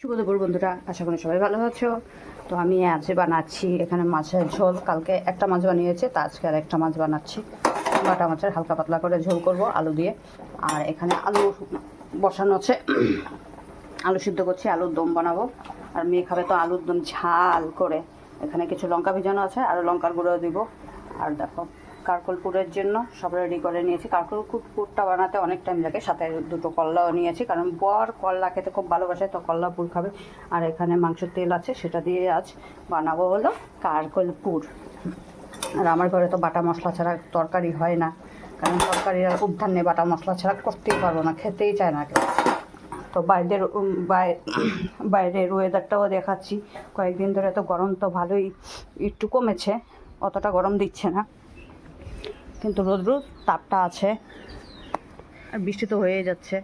শুভ দুপুর বন্ধুরা, আশা করি সবাই ভালো আছো। তো আমি আজ বানাচ্ছি এখানে মাছের ঝোল। কালকে একটা মাছ বানিয়েছে, তা আজকে আর একটা মাছ বানাচ্ছি। বাটা মাছের হালকা পাতলা করে ঝোল করব আলু দিয়ে। আর এখানে আলু বসানো আছে, আলু সিদ্ধ করছি, আলুর দম বানাবো। আর মেয়ে খাবে তো আলুর দম ঝাল করে। এখানে কিছু লঙ্কা ভিজানো আছে আর লঙ্কার গুঁড়ো দিব। আর দেখো কারকল পুরের জন্য সব রেডি করে নিয়েছি। কারকল পুরটা বানাতে অনেক টাইম লাগে, সাথে দুটো কল্লাও নিয়েছি, কারণ বর কল্লা খেতে খুব ভালোবাসে, তো কল্লা পুর খাবে। আর এখানে মাংসের তেল আছে, সেটা দিয়ে আজ বানাবো হলো কারকল পুর। আর আমার ঘরে তো বাটা মশলা ছাড়া তরকারি হয় না, কারণ তরকারি আর উদ্ধার নেই, বাটা মশলা ছাড়া করতেই পারবো না, খেতেই চায় না কেউ। তো বাইরের ওয়েদারটাও দেখাচ্ছি। কয়েকদিন ধরে তো গরম তো ভালোই একটু কমেছে, অতটা গরম দিচ্ছে না, কিন্তু রোদ্র তাপটা আছে। আর বৃষ্টি তো হয়ে যাচ্ছে।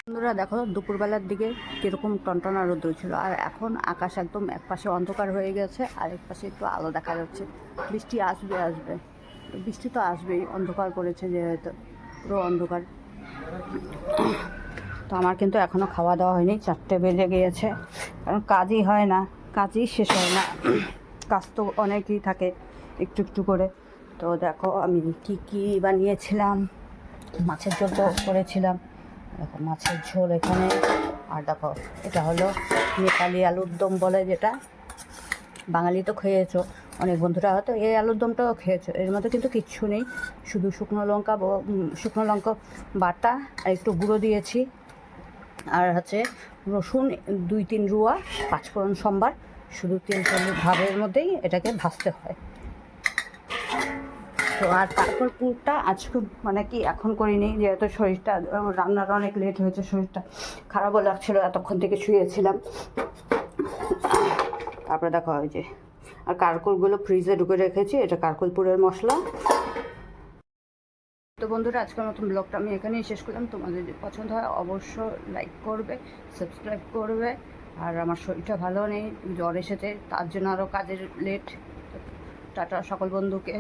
বন্ধুরা দেখো দুপুরবেলার দিকে কীরকম টনটনা রোদ্র ছিল, আর এখন আকাশ একদম এক পাশে অন্ধকার হয়ে গেছে আর এক পাশে একটু আলো দেখা যাচ্ছে। বৃষ্টি আসবে, বৃষ্টি তো আসবেই, অন্ধকার করেছে যেহেতু, পুরো অন্ধকার। তো আমার কিন্তু এখনও খাওয়া দাওয়া হয়নি, 4টে বেজে গিয়েছে, কারণ কাজই হয় না, কাজই শেষ হয় না। কাজ তো অনেকই থাকে একটু একটু করে। তো দেখো আমি কি বানিয়েছিলাম। মাছের ঝোল তো করেছিলাম, দেখো মাছের ঝোল এখানে। আর দেখো এটা হলো নেপালি আলুর দম বলে, যেটা বাঙালি তো খেয়েছো, অনেক বন্ধুরা হয়তো এই আলুর দমটাও খেয়েছো। এর মধ্যে কিন্তু কিচ্ছু নেই, শুধু শুকনো লঙ্কা বাটা আর একটু গুঁড়ো দিয়েছি। আর হচ্ছে রসুন 2-3 রুয়া, 5 ফোড়ন সম্বার, শুধু তেল ভাবের মধ্যেই এটাকে ভাজতে হয়। তো আর তারপর পুরটা আজকে মানে কি এখন করিনি, যেহেতু শরীরটা রান্নার অনেক লেট হয়েছে, শরীরটা খারাপও লাগছিলো, এতক্ষণ থেকে শুয়েছিলাম। তারপরে দেখা হয় যে আর কারকলগুলো ফ্রিজে ঢুকে রেখেছি, এটা কারকলপুরের মশলা। তো বন্ধুরা আজকের মতন ব্লগটা আমি এখানেই শেষ করলাম। তোমাদের যদি পছন্দ হয় অবশ্য লাইক করবে, সাবস্ক্রাইব করবে। আর আমার শরীরটা ভালো নেই, জ্বর এসেছে, তার জন্য আরও কাজের লেট। টাটা সকল বন্ধুকে।